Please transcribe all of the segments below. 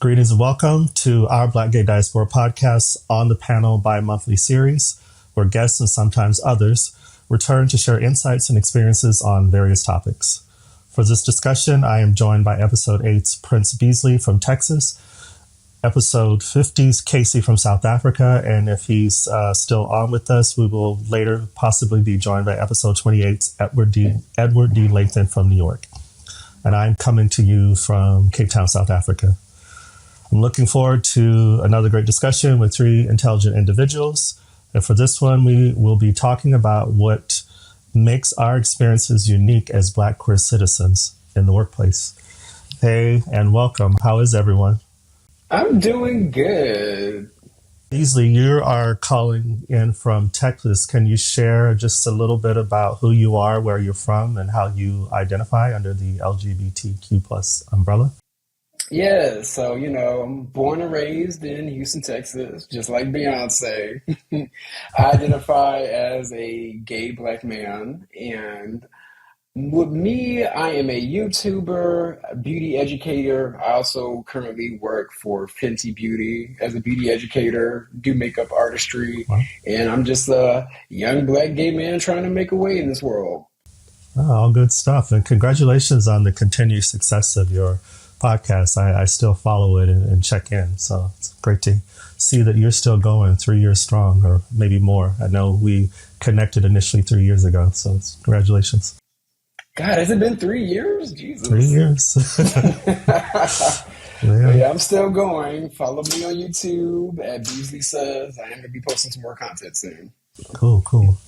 Greetings and welcome to Our Black Gay Diaspora podcast on the panel bimonthly series, where guests and sometimes others return to share insights and experiences on various topics. For this discussion, I am joined by episode 8's Prince Beasley from Texas, episode 50's Kaecy from South Africa, and if he's still on with us, we will later possibly be joined by episode 28's Edward D. Lathan from New York. And I'm coming to you from Cape Town, South Africa. I'm looking forward to another great discussion with three intelligent individuals. And for this one, we will be talking about what makes our experiences unique as Black queer citizens in the workplace. Hey, and welcome. How is everyone? I'm doing good. Beasley, you are calling in from Texas. Can you share just a little bit about who you are, where you're from, and how you identify under the LGBTQ plus umbrella? Yeah, so, I'm born and raised in Houston, Texas, just like Beyonce. I identify as a gay Black man, and with me, I am a YouTuber, a beauty educator. I also currently work for Fenty Beauty as a beauty educator, do makeup artistry, and I'm just a young Black gay man trying to make a way in this world. Oh, all good stuff, and congratulations on the continued success of your podcast. I still follow it and check in. So it's great to see that you're still going 3 years strong, or maybe more. I know we connected initially 3 years ago. So congratulations. God, has it been 3 years? Jesus. 3 years. Yeah, I'm still going. Follow me on YouTube at Beasley Says. I am going to be posting some more content soon. Cool.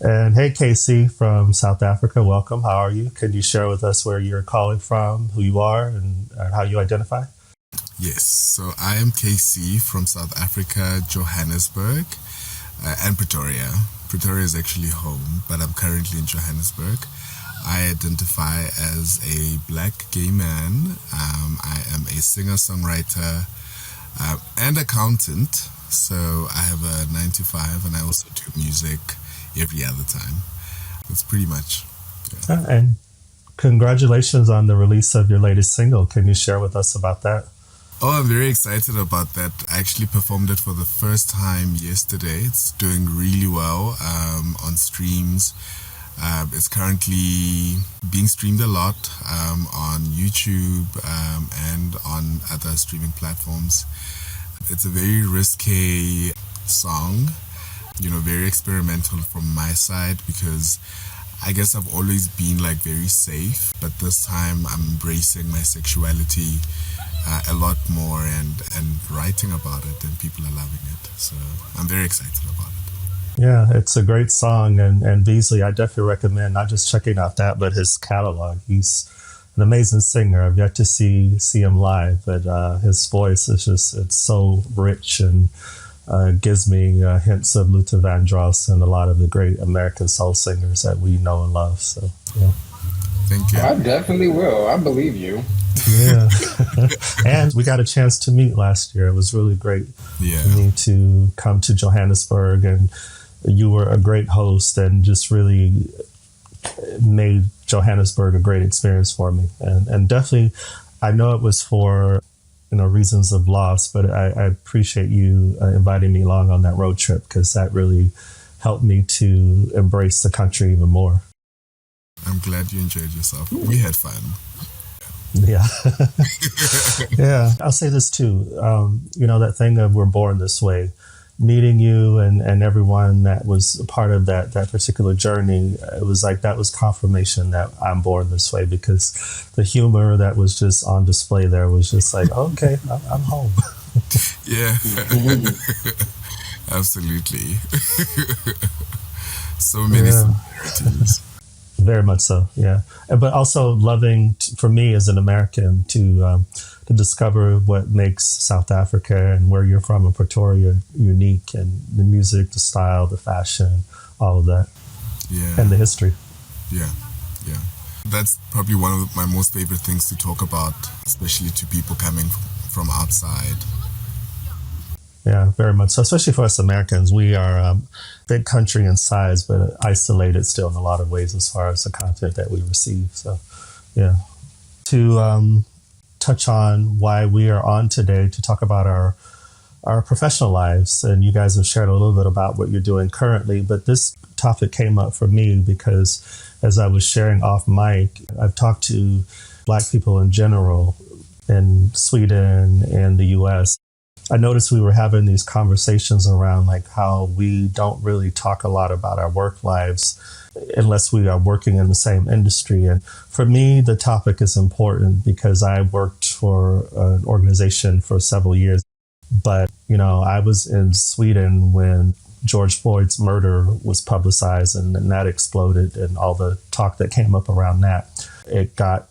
And hey, Kaecy from South Africa, welcome. How are you? Can you share with us where you're calling from, who you are, and how you identify? Yes, so I am Kaecy from South Africa, Johannesburg, and Pretoria. Pretoria is actually home, but I'm currently in Johannesburg. I identify as a Black gay man. I am a singer-songwriter and accountant. So I have a 9 to 5, and I also do music every other time. That's pretty much. Yeah. And congratulations on the release of your latest single. Can you share with us about that? Oh, I'm very excited about that. I actually performed it for the first time yesterday. It's doing really well on streams. It's currently being streamed a lot on YouTube and on other streaming platforms. It's a very risque song, very experimental from my side, because I guess I've always been very safe, but this time I'm embracing my sexuality a lot more and writing about it, and people are loving it. So I'm very excited about it. Yeah, it's a great song, and Beasley, I definitely recommend not just checking out that, but his catalog. He's an amazing singer. I've yet to see him live, but his voice is it's so rich and gives me hints of Luther Vandross and a lot of the great American soul singers that we know and love. So, yeah. Thank you. I definitely will. I believe you. Yeah. And we got a chance to meet last year. It was really great for me to come to Johannesburg, and you were a great host and just really made Johannesburg a great experience for me. And definitely, I know it was for reasons of loss, but I appreciate you inviting me along on that road trip, because that really helped me to embrace the country even more. I'm glad you enjoyed yourself. We had fun. Yeah. Yeah. I'll say this too. That thing of we're born this way. Meeting you and everyone that was a part of that particular journey, it was that was confirmation that I'm born this way, because the humor that was just on display there was just okay, I'm home. Yeah. Absolutely. So many similarities. Very much so, yeah. But also loving, for me as an American, to discover what makes South Africa and where you're from in Pretoria unique, and the music, the style, the fashion, all of that. Yeah. And the history. Yeah. That's probably one of my most favorite things to talk about, especially to people coming from outside. Yeah, very much so. Especially for us Americans, we are a big country in size, but isolated still in a lot of ways as far as the content that we receive. So, yeah. To touch on why we are on today to talk about our professional lives. And you guys have shared a little bit about what you're doing currently, but this topic came up for me because as I was sharing off mic, I've talked to Black people in general in Sweden and the US. I noticed we were having these conversations around like how we don't really talk a lot about our work lives unless we are working in the same industry. And for me, the topic is important because I worked for an organization for several years. But, I was in Sweden when George Floyd's murder was publicized and that exploded and all the talk that came up around that. It got,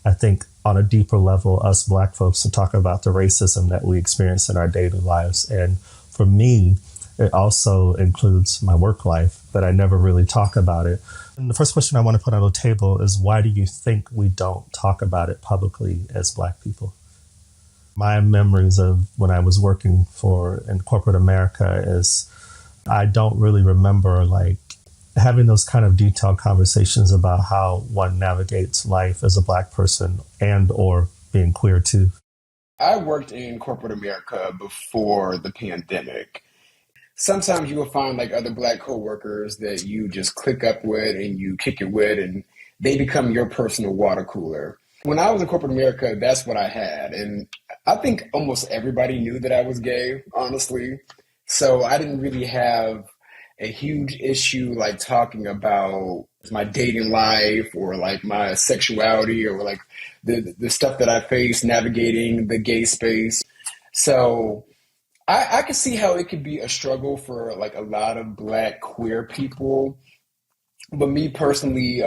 I think, on a deeper level, us Black folks to talk about the racism that we experience in our daily lives. And for me, it also includes my work life, but I never really talk about it. And the first question I want to put on the table is, why do you think we don't talk about it publicly as Black people? My memories of when I was working in corporate America is I don't really remember like having those kind of detailed conversations about how one navigates life as a Black person and or being queer too. I worked in corporate America before the pandemic. Sometimes you will find like other Black coworkers that you just click up with and you kick it with, and they become your personal water cooler. When I was in corporate America, that's what I had. And I think almost everybody knew that I was gay, honestly. So I didn't really have a huge issue like talking about my dating life or like my sexuality or like the stuff that I face navigating the gay space. So I can see how it could be a struggle for like a lot of Black queer people. But me personally,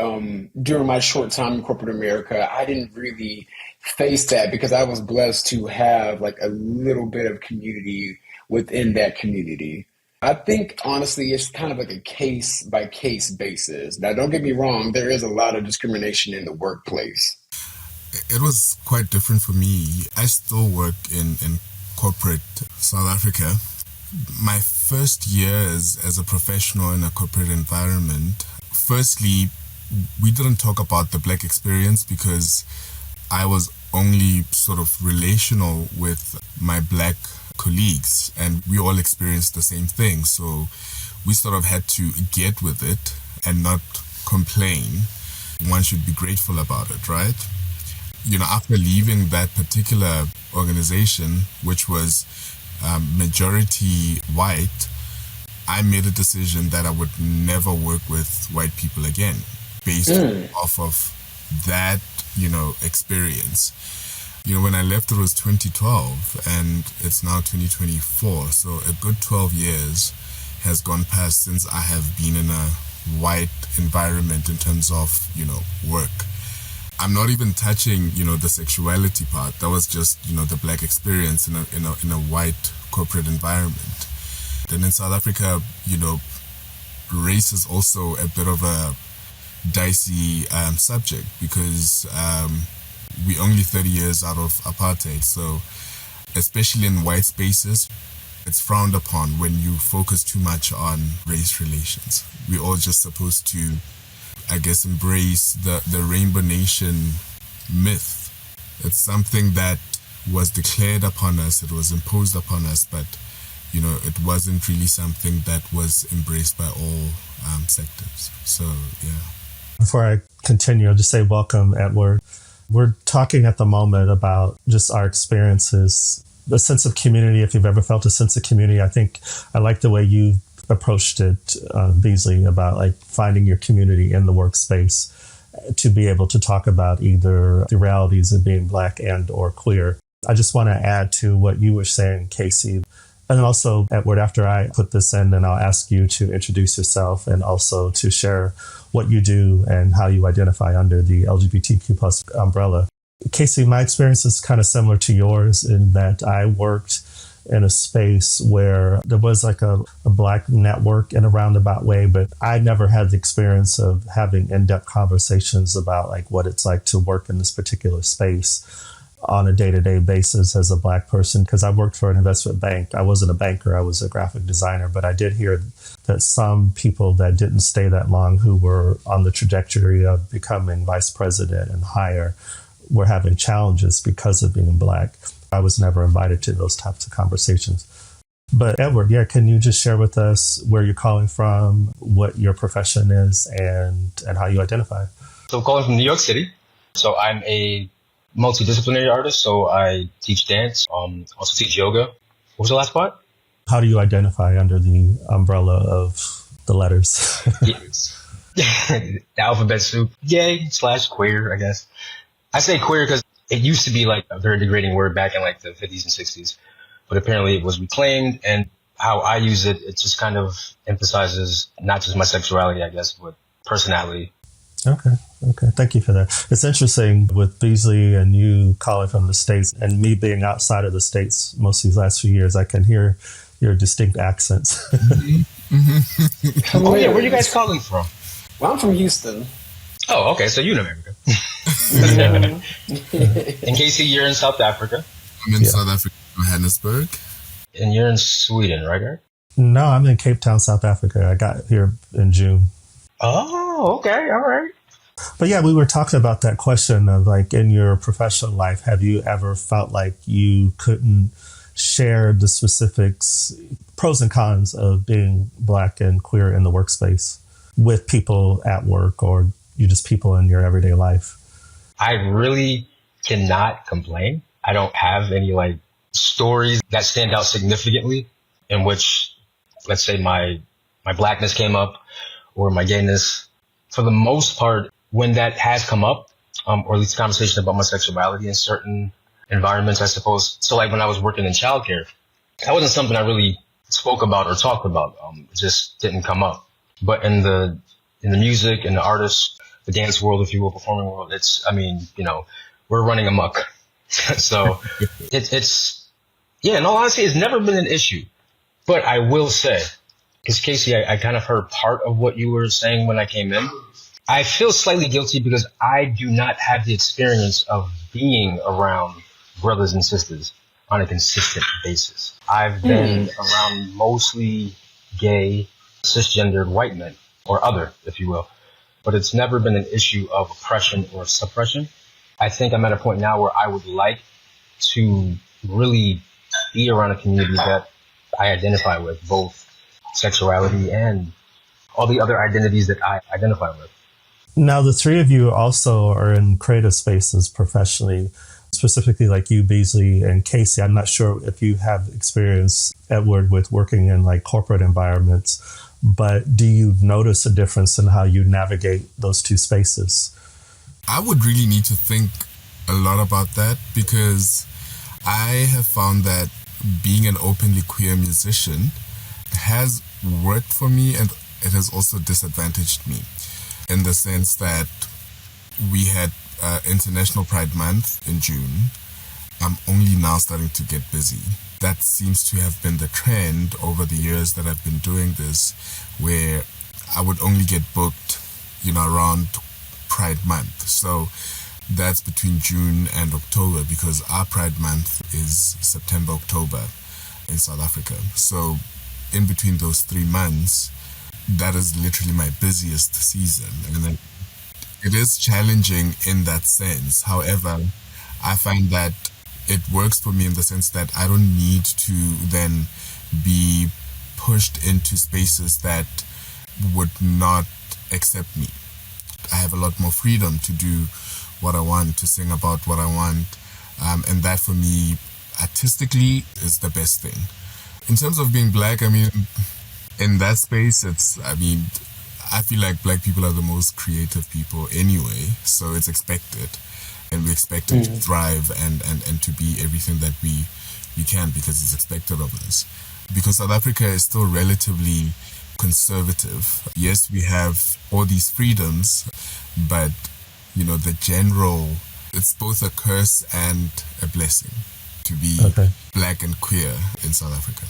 during my short time in corporate America, I didn't really face that because I was blessed to have like a little bit of community within that community. I think, honestly, it's kind of like a case-by-case basis. Now, don't get me wrong, there is a lot of discrimination in the workplace. It was quite different for me. I still work in corporate South Africa. My first years as a professional in a corporate environment, firstly, we didn't talk about the Black experience because I was only sort of relational with my Black colleagues and we all experienced the same thing. So we sort of had to get with it and not complain. One should be grateful about it, right? After leaving that particular organization, which was majority white, I made a decision that I would never work with white people again based off of that, experience. When I left, it was 2012 and it's now 2024. So a good 12 years has gone past since I have been in a white environment in terms of, work. I'm not even touching, the sexuality part. That was just, the Black experience in a white corporate environment. Then in South Africa, race is also a bit of a dicey subject because we're only 30 years out of apartheid. So especially in white spaces, it's frowned upon when you focus too much on race relations. We're all just supposed to, I guess, embrace the Rainbow Nation myth. It's something that was declared upon us, it was imposed upon us, but it wasn't really something that was embraced by all sectors. So, yeah. Before I continue, I'll just say welcome, Edward. We're talking at the moment about just our experiences, the sense of community. If you've ever felt a sense of community, I think I like the way you approached it, Beasley, about like finding your community in the workspace to be able to talk about either the realities of being Black and or queer. I just want to add to what you were saying, Kaecy. And also, Edward, after I put this in, then I'll ask you to introduce yourself and also to share what you do and how you identify under the LGBTQ plus umbrella. Kaecy, my experience is kind of similar to yours in that I worked in a space where there was like a Black network in a roundabout way, but I never had the experience of having in-depth conversations about like what it's like to work in this particular space on a day-to-day basis as a Black person, because I worked for an investment bank. I wasn't a banker, I was a graphic designer, but I did hear that some people that didn't stay that long who were on the trajectory of becoming vice president and higher were having challenges because of being Black. I was never invited to those types of conversations. But Edward, can you just share with us where you're calling from, what your profession is, and how you identify? So calling from New York City. So I'm a multidisciplinary artist. So I teach dance, also teach yoga. What was the last part? How do you identify under the umbrella of the letters? The alphabet soup. Gay/queer, I guess. I say queer because it used to be like a very degrading word back in like the 50s and 60s. But apparently it was reclaimed, and how I use it, it just kind of emphasizes not just my sexuality, I guess, but personality. Okay. Thank you for that. It's interesting with Beasley and you calling from the States and me being outside of the States most of these last few years, I can hear your distinct accents. Oh, yeah. Where are you guys calling from? Well, I'm from Houston. Oh, okay. So you're in America. And Kaecy, you're in South Africa. I'm in South Africa, Johannesburg. And you're in Sweden, right? No, I'm in Cape Town, South Africa. I got here in June. Oh, okay. All right. But we were talking about that question of like in your professional life, have you ever felt like you couldn't share the specifics, pros and cons of being Black and queer in the workspace with people at work or you just people in your everyday life? I really cannot complain. I don't have any like stories that stand out significantly in which, let's say, my Blackness came up or my gayness. For the most part, when that has come up, or at least conversation about my sexuality in certain environments, I suppose. So like when I was working in childcare, that wasn't something I really spoke about or talked about. It just didn't come up. But in the music and the artists, the dance world, if you will, performing world, we're running amok. So it's in all honesty, it's never been an issue. But I will say, because Kaecy, I kind of heard part of what you were saying when I came in. I feel slightly guilty because I do not have the experience of being around brothers and sisters on a consistent basis. I've been around mostly gay, cisgendered white men, or other, if you will. But it's never been an issue of oppression or suppression. I think I'm at a point now where I would like to really be around a community that I identify with, both sexuality and all the other identities that I identify with. Now, the three of you also are in creative spaces professionally, specifically like you, Beasley, and Kaecy. I'm not sure if you have experience, Edward, with working in like corporate environments, but do you notice a difference in how you navigate those two spaces? I would really need to think a lot about that because I have found that being an openly queer musician has worked for me and it has also disadvantaged me in the sense that we had International Pride Month in June. I'm only now starting to get busy. That seems to have been the trend over the years that I've been doing this, where I would only get booked, around Pride Month. So that's between June and October because our Pride Month is September, October in South Africa. So in between those 3 months, that is literally my busiest season. And it is challenging in that sense. However, I find that it works for me in the sense that I don't need to then be pushed into spaces that would not accept me. I have a lot more freedom to do what I want, to sing about what I want. And that for me, artistically, is the best thing. In terms of being Black, in that space, I feel like Black people are the most creative people anyway, so it's expected. And we expect to thrive and to be everything that we can because it's expected of us. Because South Africa is still relatively conservative. Yes, we have all these freedoms, but, the general, it's both a curse and a blessing to be Black and queer in South Africa.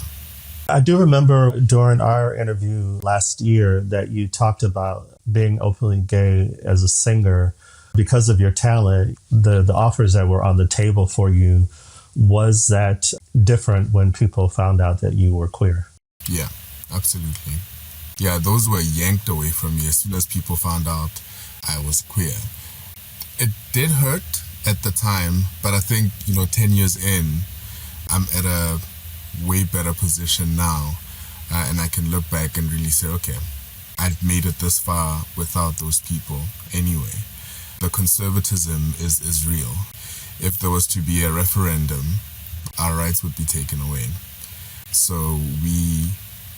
I do remember during our interview last year that you talked about being openly gay as a singer because of your talent. The offers that were on the table for you, was that different when people found out that you were queer? Yeah, absolutely. Yeah, those were yanked away from me as soon as people found out I was queer. It did hurt at the time, but I think, 10 years in, I'm at a way better position now. And I can look back and really say, okay, I've made it this far without those people anyway. The conservatism is real. If there was to be a referendum, our rights would be taken away. So we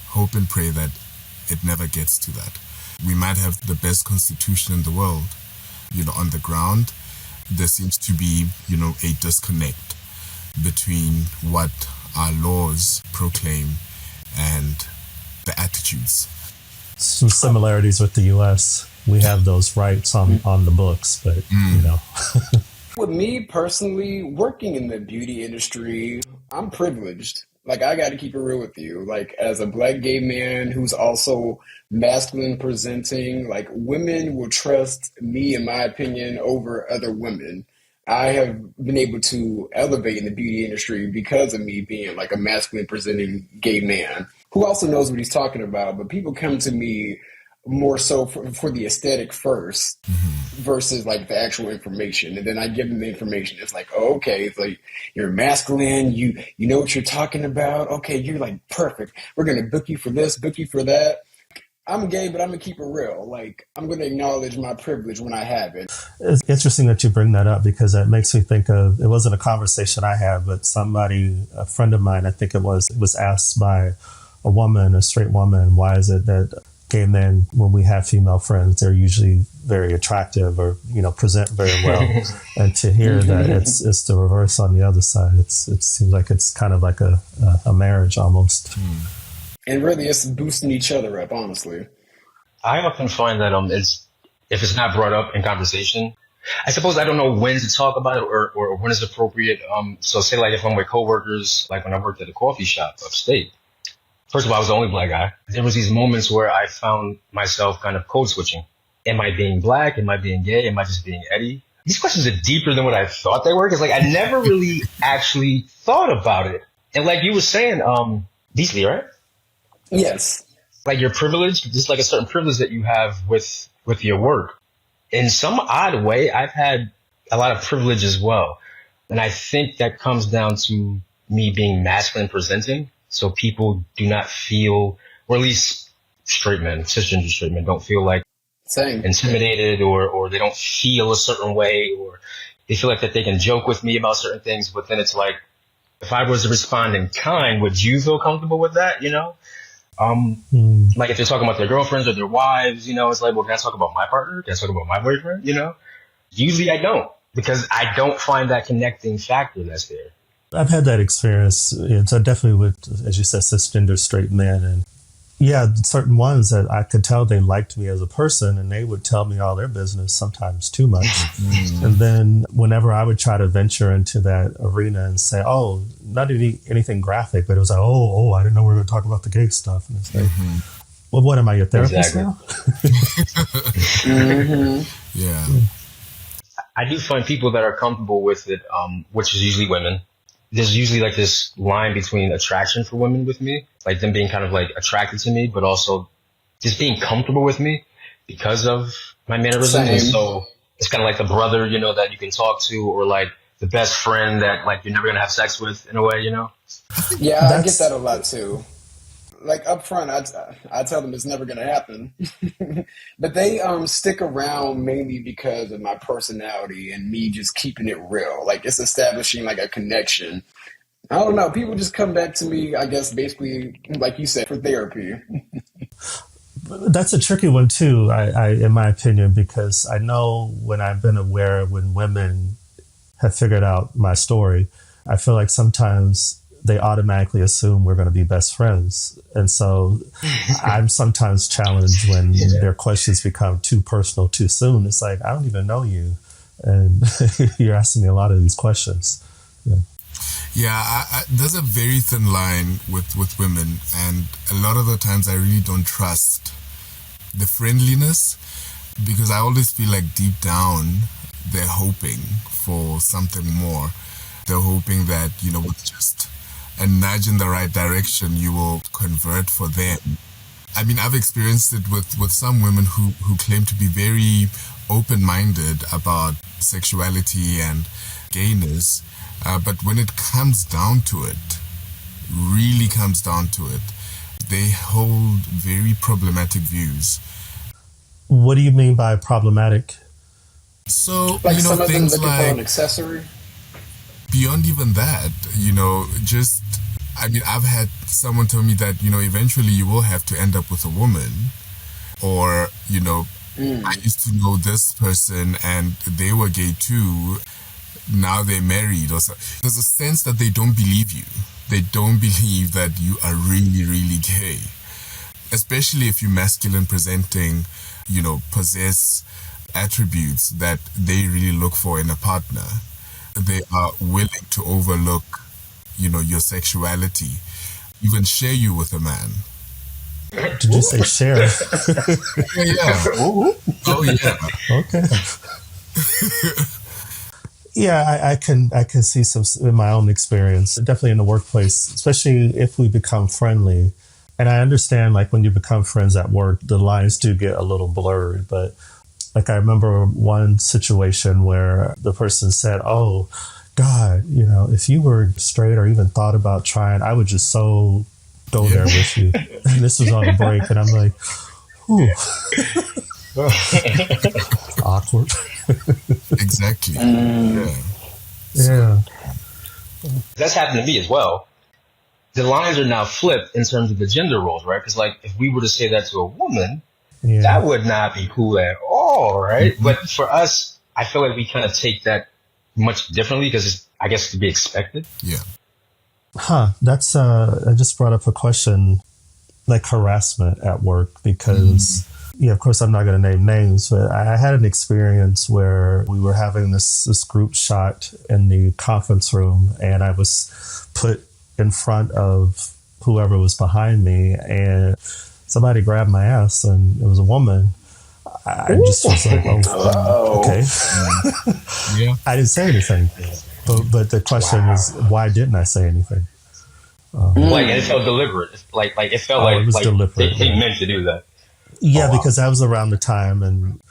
hope and pray that it never gets to that. We might have the best constitution in the world. On the ground, there seems to be, a disconnect between what our laws proclaim and the attitudes. Some similarities with the U.S. We have those rights on the books, but, With me personally, working in the beauty industry, I'm privileged. Like, I got to keep it real with you. Like, as a Black gay man who's also masculine presenting, like, women will trust me, in my opinion, over other women. I have been able to elevate in the beauty industry because of me being like a masculine presenting gay man who also knows what he's talking about. But people come to me more so for the aesthetic first versus like the actual information. And then I give them the information. It's like, oh, okay, it's like, you're masculine. You know what you're talking about. Okay, you're like perfect. We're going to book you for this, book you for that. I'm gay, but I'm going to keep it real. Like, I'm going to acknowledge my privilege when I have it. It's interesting that you bring that up because it makes me think of, it wasn't a conversation I had, but a friend of mine, I think it was asked by a straight woman, why is it that gay men, when we have female friends, they're usually very attractive or, present very well. And to hear that it's the reverse on the other side, it seems like it's kind of like a marriage almost. And really, it's boosting each other up, honestly. I often find that if it's not brought up in conversation, I suppose I don't know when to talk about it or when it's appropriate. So say like if I'm with coworkers, like when I worked at a coffee shop upstate, first of all, I was the only Black guy. There was these moments where I found myself kind of code switching. Am I being Black? Am I being gay? Am I just being Eddie? These questions are deeper than what I thought they were because like I never really actually thought about it. And like you were saying, Beasley, right? Yes. Like you're privileged, just like a certain privilege that you have with your work. In some odd way, I've had a lot of privilege as well. And I think that comes down to me being masculine presenting. So people do not feel, or at least straight men, cisgender straight men don't feel like intimidated or they don't feel a certain way or they feel like that they can joke with me about certain things. But then it's like, if I was to respond in kind, would you feel comfortable with that? Like if they're talking about their girlfriends or their wives, it's like, well, can I talk about my partner? Can I talk about my boyfriend? Usually I don't because I don't find that connecting factor that's there. I've had that experience. It's definitely with, as you said, cisgender straight men. And yeah, certain ones that I could tell they liked me as a person and they would tell me all their business, sometimes too much. And then whenever I would try to venture into that arena and say, oh, not anything graphic, but it was like, oh, I didn't know we were going to talk about the gay stuff. And it's like, well, what am I, your therapist now? Yeah. I do find people that are comfortable with it, which is usually women. There's usually like this line between attraction for women with me, like them being kind of like attracted to me, but also just being comfortable with me because of my mannerisms. And so it's kind of like the brother, that you can talk to or like the best friend that like you're never going to have sex with in a way, Yeah, I get that a lot too. Like up front, I tell them it's never going to happen, but they stick around mainly because of my personality and me just keeping it real. Like it's establishing like a connection. I don't know. People just come back to me, I guess, basically, like you said, for therapy. That's a tricky one too, I in my opinion, because I know when I've been aware when women have figured out my story, I feel like sometimes they automatically assume we're going to be best friends. And so I'm sometimes challenged when their questions become too personal too soon. It's like, I don't even know you. And you're asking me a lot of these questions. Yeah, there's a very thin line with women. And a lot of the times I really don't trust the friendliness because I always feel like deep down they're hoping for something more. They're hoping that, with just a nudge in the right direction, you will convert for them. I mean, I've experienced it with some women who claim to be very open-minded about sexuality and gayness, but when it comes down to it, really comes down to it, they hold very problematic views. What do you mean by problematic? So, Like some of them things looking for like, an accessory. beyond even that, just, I mean, I've had someone tell me that, eventually you will have to end up with a woman, or, I used to know this person and they were gay too, now they're married, or so. There's a sense that they don't believe you. They don't believe that you are really, really gay. Especially if you're masculine presenting, possess attributes that they really look for in a partner. They are willing to overlook, your sexuality, even share you with a man. Did you say share? Yeah. Oh, yeah. Okay. Yeah, I can see some in my own experience, definitely in the workplace, especially if we become friendly. And I understand, like, when you become friends at work, the lines do get a little blurred. But like, I remember one situation where the person said, "Oh, God, if you were straight or even thought about trying, I would just so go there with you." And this was on a break, and I'm like, "Whew." Awkward. Exactly. Yeah. That's happened to me as well. The lines are now flipped in terms of the gender roles, right? Because, like, if we were to say that to a woman, that would not be cool at all, right? Mm-hmm. But for us, I feel like we kind of take that much differently because it's, I guess, to be expected. Yeah. That's, I just brought up a question, like harassment at work, because, of course, I'm not going to name names, but I had an experience where we were having this group shot in the conference room, and I was put in front of whoever was behind me, and somebody grabbed my ass, and it was a woman. I just was like, "Oh, okay." Yeah. I didn't say anything, but the question is, why didn't I say anything? Like, it felt deliberate. Like it felt like, it was deliberate. They meant to do that. Yeah, because that was around the time, and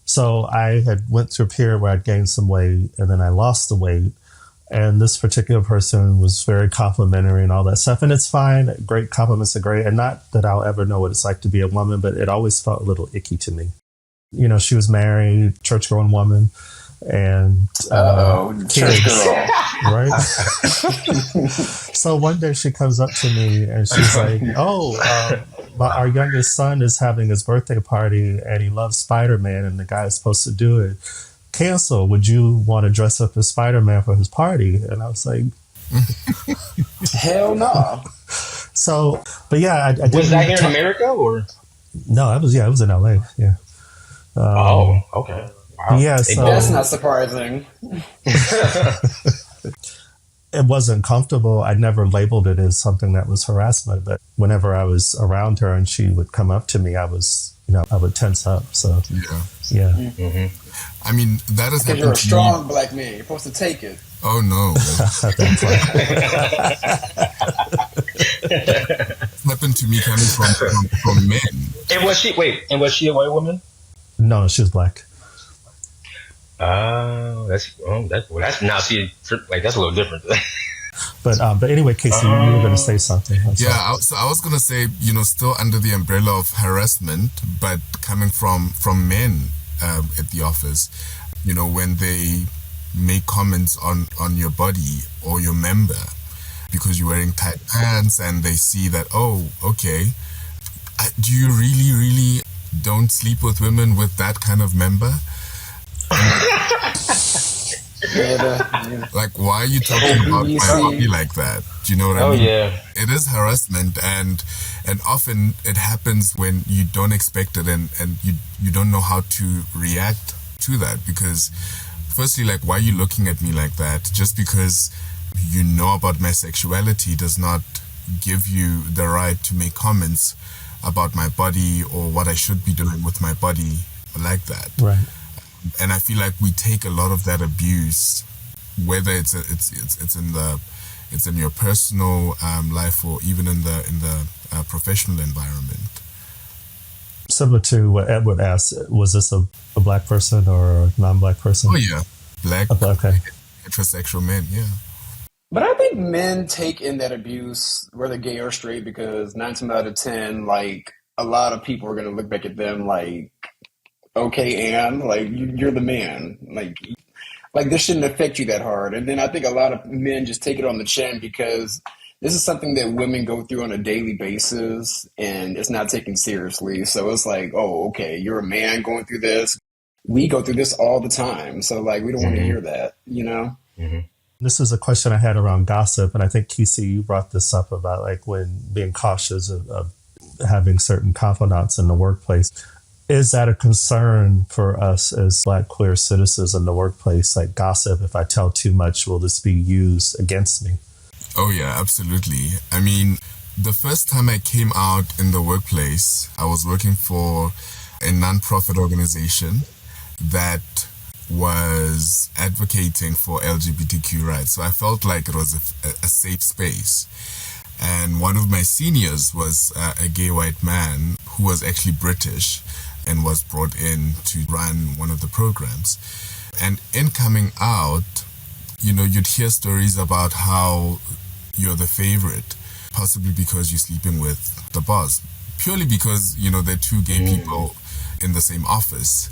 so I had went through a period where I'd gained some weight, and then I lost the weight. And this particular person was very complimentary and all that stuff. And it's fine. Great compliments are great. And not that I'll ever know what it's like to be a woman, but it always felt a little icky to me. She was married, church-going woman. And church girl. Right? So one day she comes up to me and she's like, our youngest son is having his birthday party and he loves Spider-Man and the guy is supposed to do it. Cancel. Would you want to dress up as Spider-Man for his party? And I was like, hell no. So, but yeah, I did. Was that here in America or? No, it was in LA. Yeah. Okay. Wow. Yeah, so that's not surprising. It wasn't comfortable. I never labeled it as something that was harassment, but whenever I was around her and she would come up to me, I would tense up. So, yeah. Mm-hmm. I mean, that has happened to me. Because you're a strong black man. You're supposed to take it. Oh, no. It's happened to me coming from men. And was she a white woman? No, she was black. That's now see, like, that's a little different. But anyway, Kaecy, you were going to say something. So I was going to say, still under the umbrella of harassment, but coming from men at the office, when they make comments on your body or your member because you're wearing tight pants and they see that, oh, okay, do you really, really don't sleep with women with that kind of member? Like, why are you talking about my body like that? Do you know what I mean? Yeah. It is harassment, and often it happens when you don't expect it, and you don't know how to react to that, because firstly, like, why are you looking at me like that? Just because you know about my sexuality does not give you the right to make comments about my body or what I should be doing with my body like that. Right. And I feel like we take a lot of that abuse, whether it's in your personal life or even in the professional environment. Similar to what Edward asked, was this a black person or a non-black person? Oh yeah, black, Okay. heterosexual men. Yeah. But I think men take in that abuse, whether gay or straight, because 9 times out of 10, like a lot of people are going to look back at them like, okay, Ann, like you're the man, like this shouldn't affect you that hard. And then I think a lot of men just take it on the chin because this is something that women go through on a daily basis, and it's not taken seriously. So it's like, oh, okay, you're a man going through this. We go through this all the time, so like we don't want to hear that, you know. This is a question I had around gossip, and I think Kaecy, you brought this up about like when being cautious of having certain confidants in the workplace. Is that a concern for us as Black queer citizens in the workplace? Like gossip, if I tell too much, will this be used against me? Oh yeah, absolutely. I mean, the first time I came out in the workplace, I was working for a non-profit organization that was advocating for LGBTQ rights. So I felt like it was a safe space. And one of my seniors was a gay white man who was actually British and was brought in to run one of the programs. And in coming out, you know, you'd hear stories about how you're the favorite, possibly because you're sleeping with the boss, purely because, you know, they're two gay people in the same office.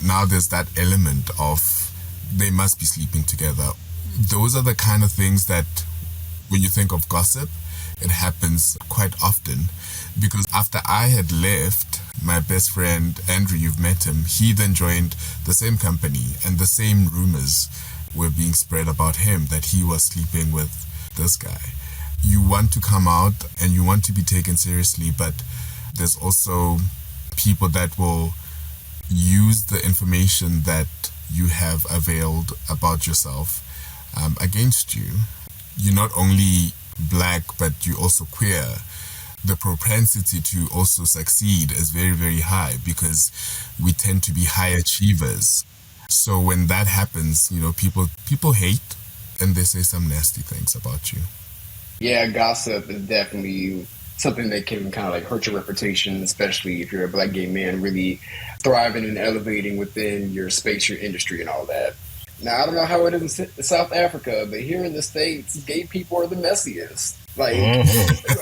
Now there's that element of they must be sleeping together. Those are the kind of things that when you think of gossip, it happens quite often. Because after I had left, my best friend, Andrew, you've met him, he then joined the same company, and the same rumors were being spread about him, that he was sleeping with this guy. You want to come out and you want to be taken seriously, but there's also people that will use the information that you have availed about yourself against you. You're not only Black, but you're also queer. The propensity to also succeed is very, very high because we tend to be high achievers. So when that happens, you know, people hate and they say some nasty things about you. Yeah, gossip is definitely something that can kind of like hurt your reputation, especially if you're a Black gay man really thriving and elevating within your space, your industry, and all that. Now, I don't know how it is in South Africa, but here in the States, gay people are the messiest. Like,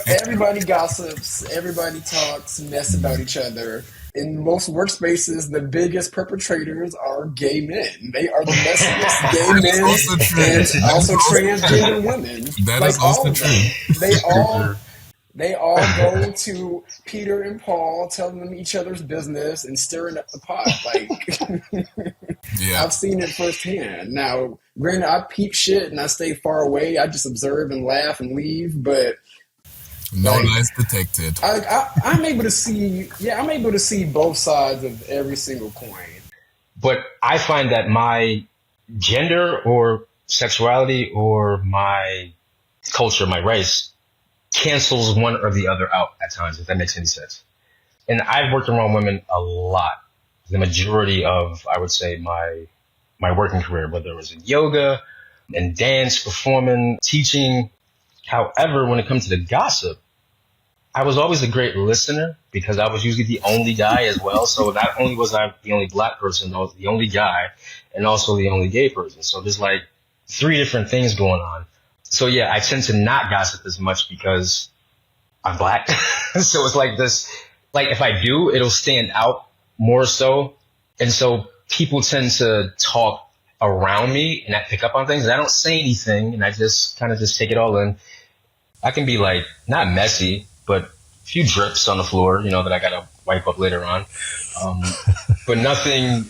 everybody gossips, everybody talks mess about each other. In most workspaces, the biggest perpetrators are gay men. They are the messiest gay men and also transgender women. That like, is also true. They all go to Peter and Paul, telling them each other's business and stirring up the pot. Like, yeah. I've seen it firsthand. Now, granted, I peep shit and I stay far away. I just observe and laugh and leave. But no lies detected. I'm able to see. Yeah, I'm able to see both sides of every single coin. But I find that my gender or sexuality or my culture, my race, cancels one or the other out at times, if that makes any sense. And I've worked around women a lot. The majority of, I would say, my working career, whether it was in yoga and dance, performing, teaching. However, when it comes to the gossip, I was always a great listener because I was usually the only guy as well. So not only was I the only Black person, I was the only guy and also the only gay person. So there's like 3 different things going on. So yeah, I tend to not gossip as much because I'm Black. So it's like this, like if I do, it'll stand out more so. And so people tend to talk around me and I pick up on things and I don't say anything and I just kind of just take it all in. I can be like, not messy, but a few drips on the floor, you know, that I got to wipe up later on. But nothing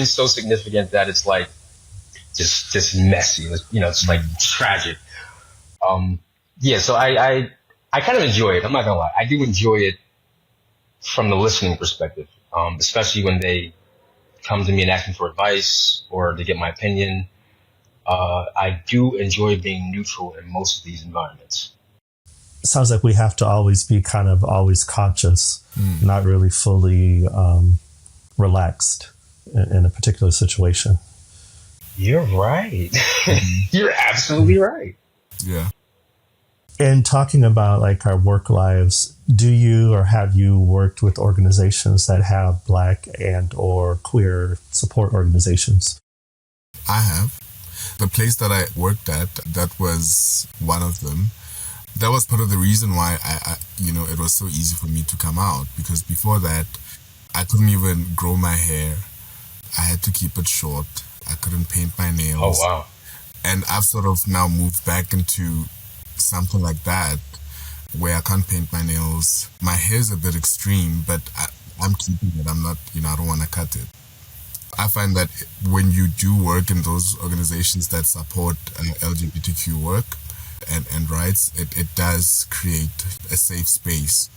so significant that it's like, just messy, you know, it's like tragic. Yeah, so I kind of enjoy it. I'm not gonna lie, I do enjoy it from the listening perspective, especially when they come to me and ask me for advice or to get my opinion. I do enjoy being neutral in most of these environments. It sounds like we have to always be kind of always conscious, not really fully relaxed in a particular situation. You're right. You're absolutely right. Yeah. In talking about like our work lives, do you or have you worked with organizations that have Black and or queer support organizations? I have. The place that I worked at, that was one of them. That was part of the reason why it was so easy for me to come out, because before that, I couldn't even grow my hair. I had to keep it short. I couldn't paint my nails. Oh, wow. And I've sort of now moved back into something like that, where I can't paint my nails. My hair's a bit extreme, but I'm keeping it. I'm not, I don't want to cut it. I find that when you do work in those organizations that support LGBTQ work and rights, it does create a safe space,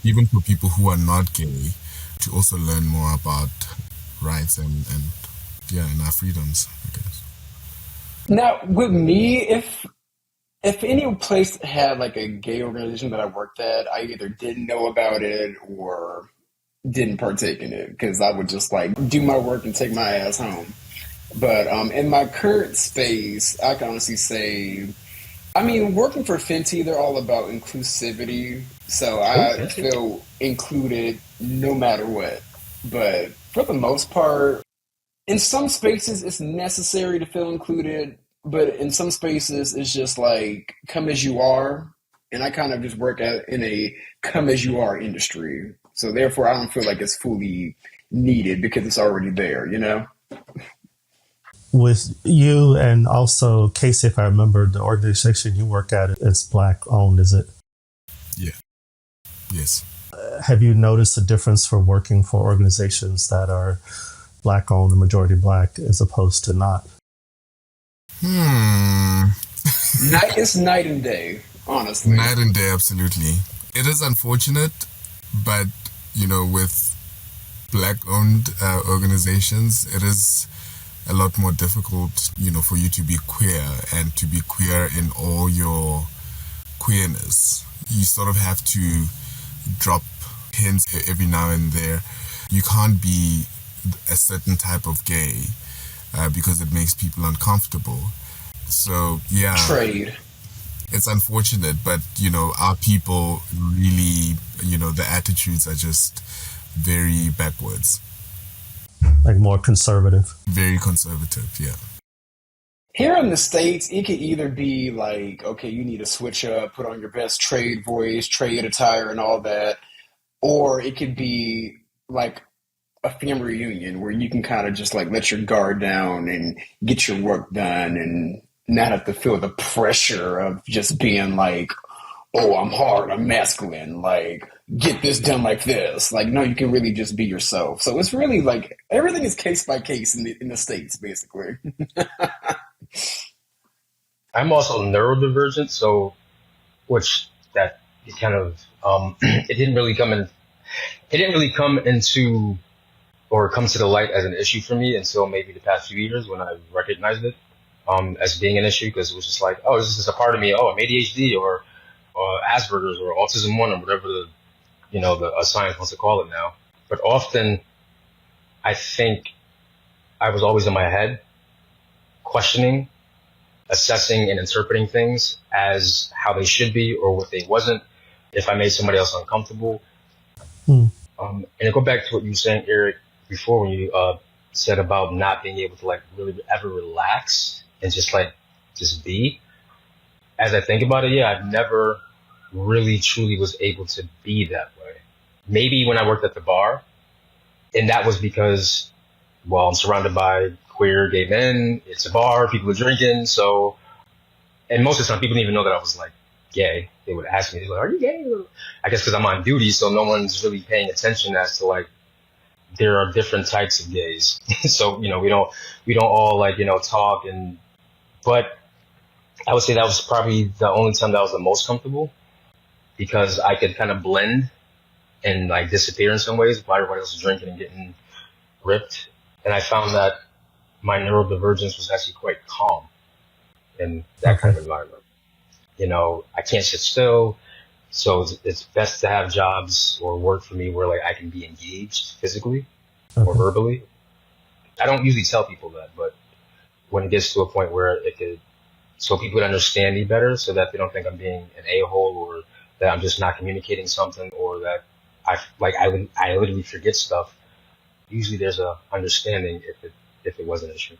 even for people who are not gay, to also learn more about rights and our freedoms, I guess. Now, with me, if any place had like a gay organization that I worked at, I either didn't know about it or didn't partake in it, because I would just like do my work and take my ass home. But in my current space, I can honestly say, I mean, working for Fenty, they're all about inclusivity. So I feel included no matter what. But for the most part, in some spaces, it's necessary to feel included. But in some spaces, it's just like, come as you are. And I kind of just work in a come as you are industry. So therefore, I don't feel like it's fully needed because it's already there, With you and also Kaecy, if I remember, the organization you work at is Black owned, is it? Yeah. Yes. Have you noticed a difference for working for organizations that are Black owned, the majority Black, as opposed to not? It's night and day, honestly. Night and day, absolutely. It is unfortunate, but, with Black-owned organizations, it is a lot more difficult, for you to be queer and to be queer in all your queerness. You sort of have to drop hints every now and there. You can't be a certain type of gay because it makes people uncomfortable. So, yeah. Trade. It's unfortunate, but, our people really, the attitudes are just very backwards. Like more conservative? Very conservative, yeah. Here in the States, it could either be like, okay, you need to switch up, put on your best trade voice, trade attire and all that. Or it could be like a family reunion where you can kind of just like let your guard down and get your work done and not have to feel the pressure of just being like, oh, I'm hard, I'm masculine, like, get this done like this. Like, no, you can really just be yourself. So it's really like, everything is case by case in the States, basically. I'm also neurodivergent, so, which that kind of, it didn't really come into or come to the light as an issue for me until maybe the past few years when I recognized it as being an issue, because it was just like, oh, this is just a part of me. Oh, I'm ADHD or Asperger's or autism 1 or whatever the science wants to call it now. But often, I think I was always in my head, questioning, assessing, and interpreting things as how they should be or what they wasn't. If I made somebody else uncomfortable, and to go back to what you were saying, Eric, before when you said about not being able to like really ever relax and just be. As I think about it, yeah, I've never really truly was able to be that way. Maybe when I worked at the bar, and that was because, well, I'm surrounded by queer gay men. It's a bar, people are drinking, so, and most of the time people didn't even know that I was like gay. They would ask me, they're like, are you gay? I guess because I'm on duty, so no one's really paying attention as to like, there are different types of gays. So, we don't all like, talk but I would say that was probably the only time that I was the most comfortable, because I could kind of blend and like disappear in some ways while everybody else was drinking and getting ripped. And I found that my neurodivergence was actually quite calm in that kind of environment. I can't sit still. So it's best to have jobs or work for me where like I can be engaged physically or verbally. I don't usually tell people that, but when it gets to a point where it could so people would understand me better, so that they don't think I'm being an a-hole, or that I'm just not communicating something, or that I literally forget stuff. Usually there's a understanding if it was an issue.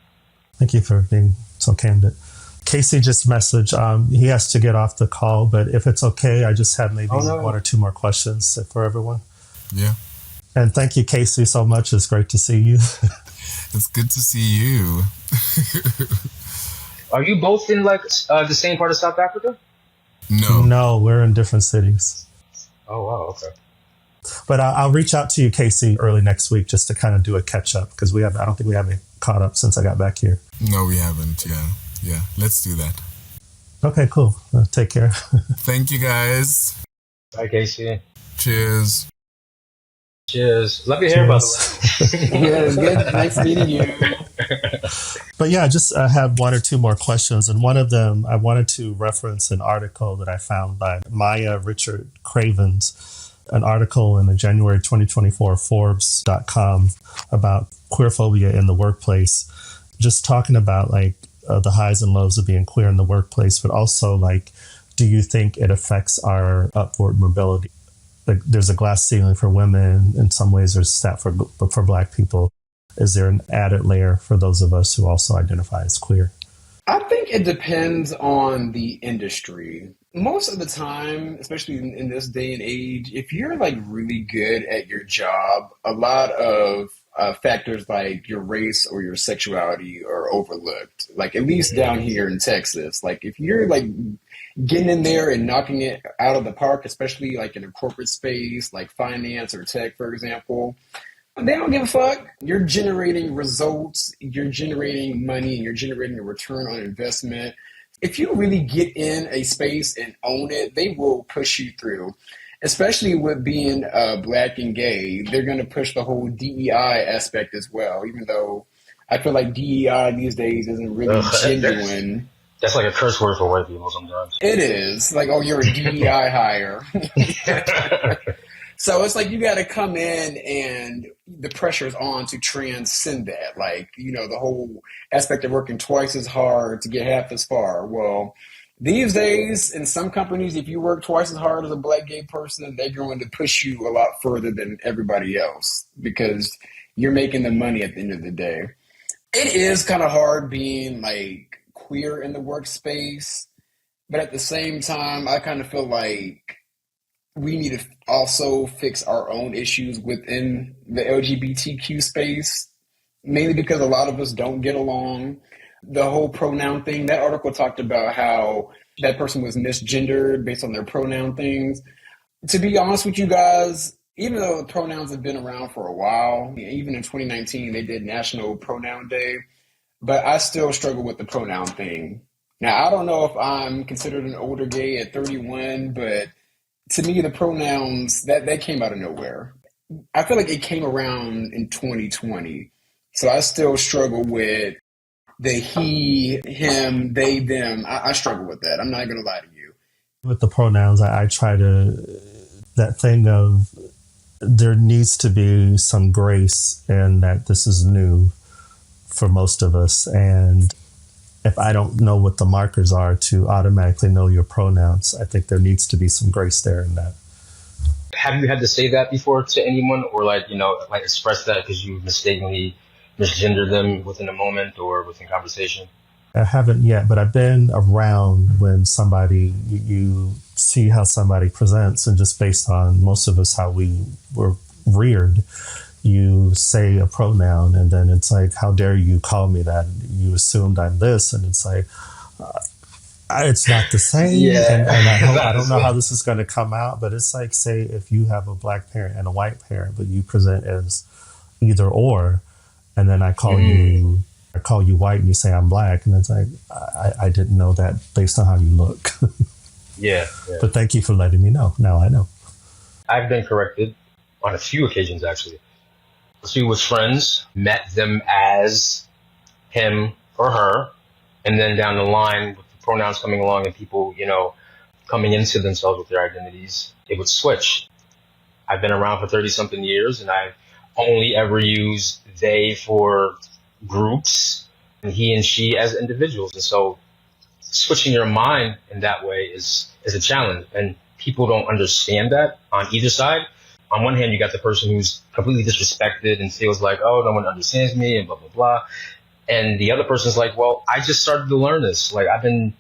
Thank you for being so candid. Kaecy just messaged. He has to get off the call, but if it's okay, I just have maybe one or two more questions for everyone. Yeah. And thank you, Kaecy, so much. It's great to see you. It's good to see you. Are you both in the same part of South Africa? No, we're in different cities. Oh, wow. Okay. But I'll reach out to you, Kaecy, early next week just to kind of do a catch up, because I don't think we haven't caught up since I got back here. No, we haven't. Yeah. Let's do that. Okay, cool. Take care. Thank you, guys. Bye, Kaecy. Cheers. Cheers. Love your hair, by the way. Yeah, it's good. Nice meeting you. But yeah, I just had one or two more questions. And one of them, I wanted to reference an article that I found by Maya Richard Cravens, an article in the January 2024 Forbes.com about queerphobia in the workplace, just talking about the highs and lows of being queer in the workplace, but also do you think it affects our upward mobility? There's a glass ceiling for women. In some ways, there's stat for Black people. Is there an added layer for those of us who also identify as queer? I think it depends on the industry. Most of the time, especially in this day and age, if you're really good at your job, a lot of factors like your race or your sexuality are overlooked. At least down here in Texas, if you're getting in there and knocking it out of the park, especially in a corporate space like finance or tech, for example, they don't give a fuck. You're generating results, you're generating money, and you're generating a return on investment. If you really get in a space and own it, they will push you through. Especially with being Black and gay, they're going to push the whole DEI aspect as well, even though I feel like DEI these days isn't really genuine. That's like a curse word for white people sometimes. It is. You're a DEI hire. So it's you got to come in and the pressure's on to transcend that. The whole aspect of working twice as hard to get half as far. Well, these days, in some companies, if you work twice as hard as a Black gay person, they're going to push you a lot further than everybody else because you're making the money at the end of the day. It is kind of hard being queer in the workspace, but at the same time, I kind of feel like we need to also fix our own issues within the LGBTQ space, mainly because a lot of us don't get along. The whole pronoun thing, that article talked about how that person was misgendered based on their pronoun things. To be honest with you guys, even though the pronouns have been around for a while, even in 2019, they did National Pronoun Day, but I still struggle with the pronoun thing. Now, I don't know if I'm considered an older gay at 31, but to me, the pronouns, that came out of nowhere. I feel like it came around in 2020. So I still struggle with the he, him, they, them. I struggle with that. I'm not going to lie to you. With the pronouns, I try to, that thing of there needs to be some grace in that this is new for most of us. And if I don't know what the markers are to automatically know your pronouns, I think there needs to be some grace there in that. Have you had to say that before to anyone, or express that because you mistakenly misgendered them within a moment or within conversation? I haven't yet, but I've been around when somebody, you see how somebody presents, and just based on most of us, how we were reared, you say a pronoun and then it's how dare you call me that? You assumed I'm this, and it's it's not the same. Yeah. And I don't know how this is going to come out, but it's say if you have a Black parent and a white parent, but you present as either or, and then I call you white and you say I'm Black, and it's I didn't know that based on how you look. Yeah. But thank you for letting me know. Now I know. I've been corrected on a few occasions, actually. A few with friends, met them as him or her, and then down the line with the pronouns coming along and people, coming into themselves with their identities, it would switch. I've been around for 30-something years, and I've only ever used they for groups and he and she as individuals. And so switching your mind in that way is a challenge, and people don't understand that on either side. On one hand, you got the person who's completely disrespected and feels like, oh, no one understands me and blah, blah, blah. And the other person's like, well, I just started to learn this. Like, I've been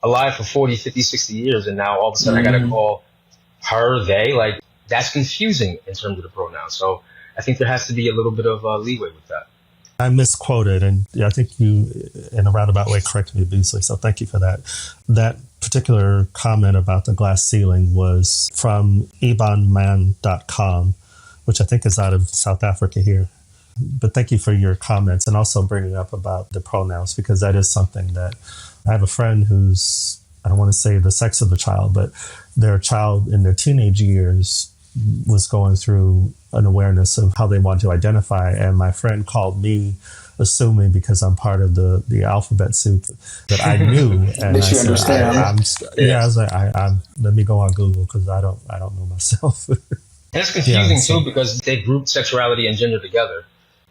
alive for 40, 50, 60 years, and now all of a sudden I got to call her, they. Like, that's confusing in terms of the pronoun. So I think there has to be a little bit of leeway with that. I misquoted, and I think you, in a roundabout way, corrected me, Beasley. So thank you for that. That particular comment about the glass ceiling was from ebonman.com, which I think is out of South Africa here. But thank you for your comments and also bringing up about the pronouns, because that is something that I have a friend who's, I don't want to say the sex of the child, but their child in their teenage years was going through an awareness of how they want to identify. And my friend called me, assuming because I'm part of the alphabet soup, that I knew. And Did you understand? I was like, let me go on Google because I don't know myself. And it's confusing too, because they group sexuality and gender together.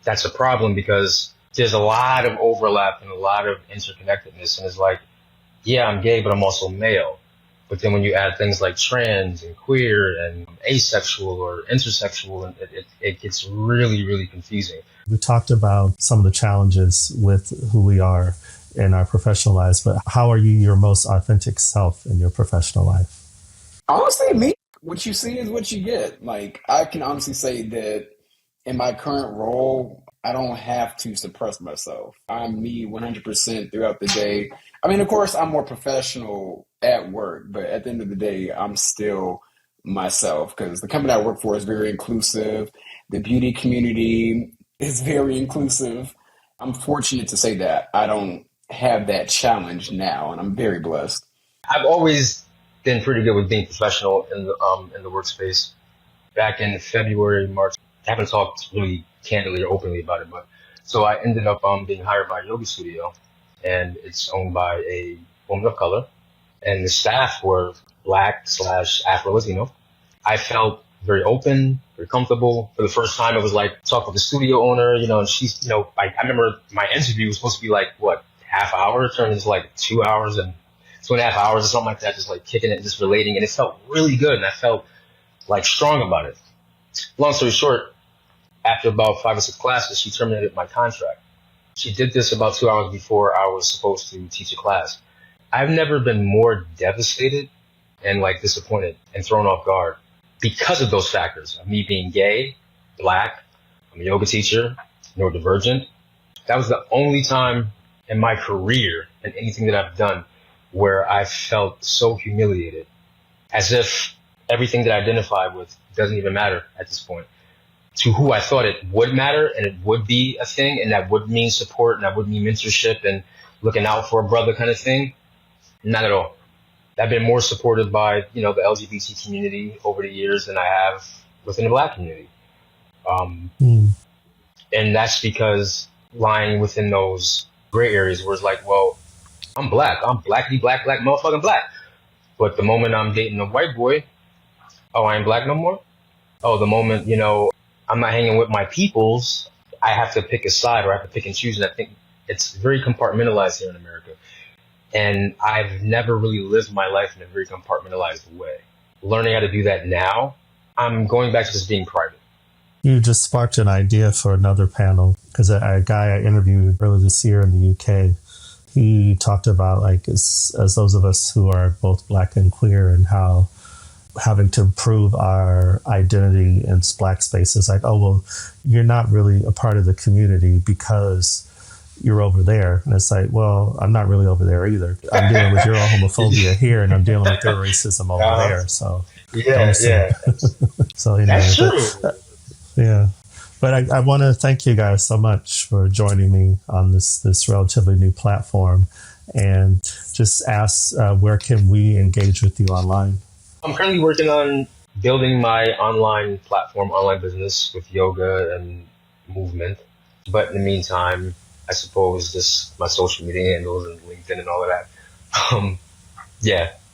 That's a problem because there's a lot of overlap and a lot of interconnectedness. And it's like, yeah, I'm gay, but I'm also male. But then when you add things like trans and queer and asexual or intersexual, it gets really, really confusing. We talked about some of the challenges with who we are in our professional lives, but how are you your most authentic self in your professional life? Honestly, me, what you see is what you get. Like, I can honestly say that in my current role, I don't have to suppress myself. I'm me 100% throughout the day. I mean, of course, I'm more professional at work, but at the end of the day, I'm still myself because the company I work for is very inclusive. The beauty community is very inclusive. I'm fortunate to say that I don't have that challenge now, and I'm very blessed. I've always been pretty good with being professional in the workspace. Back in February, March, I haven't talked really candidly or openly about it, but so I ended up being hired by a yoga studio, and it's owned by a woman of color, and the staff were Black/Afro-Latino. I felt very open, very comfortable. For the first time, it was like talk with the studio owner, and she's, like, I remember my interview was supposed to be like, half hour, it turned into like 2 hours and 2.5 hours or something like that, just like kicking it and just relating, and it felt really good, and I felt like strong about it. Long story short, after about 5 or 6 classes, she terminated my contract. She did this about 2 hours before I was supposed to teach a class. I've never been more devastated and like disappointed and thrown off guard because of those factors of me being gay, Black, I'm a yoga teacher, neurodivergent. That was the only time in my career and anything that I've done where I felt so humiliated, as if everything that I identified with doesn't even matter at this point. To who I thought it would matter and it would be a thing and that would mean support and that would mean mentorship and looking out for a brother kind of thing. Not at all. I've been more supported by, the LGBT community over the years than I have within the Black community. And that's because lying within those gray areas where it's like, well, I'm Black. I'm blackity black, motherfucking Black. But the moment I'm dating a white boy, oh, I ain't Black no more? Oh, the moment, I'm not hanging with my peoples, I have to pick a side or I have to pick and choose. And I think it's very compartmentalized here in America. And I've never really lived my life in a very compartmentalized way. Learning how to do that now, I'm going back to just being private. You just sparked an idea for another panel, because a guy I interviewed earlier this year in the UK, he talked about, like, as those of us who are both Black and queer, and how having to prove our identity in Black spaces, like, oh, well, you're not really a part of the community because you're over there. And it's like, well, I'm not really over there either. I'm dealing with your homophobia here, and I'm dealing with their racism over there. So yeah. So that's true. But I want to thank you guys so much for joining me on this relatively new platform, and just ask, where can we engage with you online? I'm currently working on building my online platform, online business with yoga and movement. But in the meantime, I suppose just my social media handles and LinkedIn and all of that.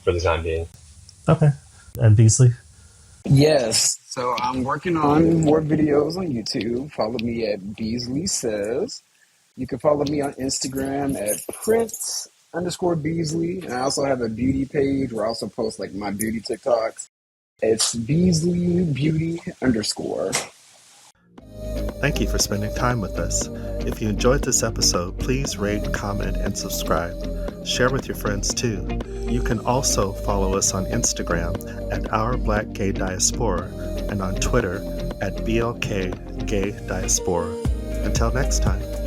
For the time being. Okay. And Beasley? Yes. So I'm working on more videos on YouTube. Follow me at Beasley Says. You can follow me on Instagram at Prince underscore Beasley. And I also have a beauty page where I also post like my beauty TikToks. It's Beasley Beauty underscore. Thank you for spending time with us. If you enjoyed this episode, please rate, comment, and subscribe. Share with your friends too. You can also follow us on Instagram at Our Black Gay Diaspora and on Twitter at BLK Gay Diaspora. Until next time.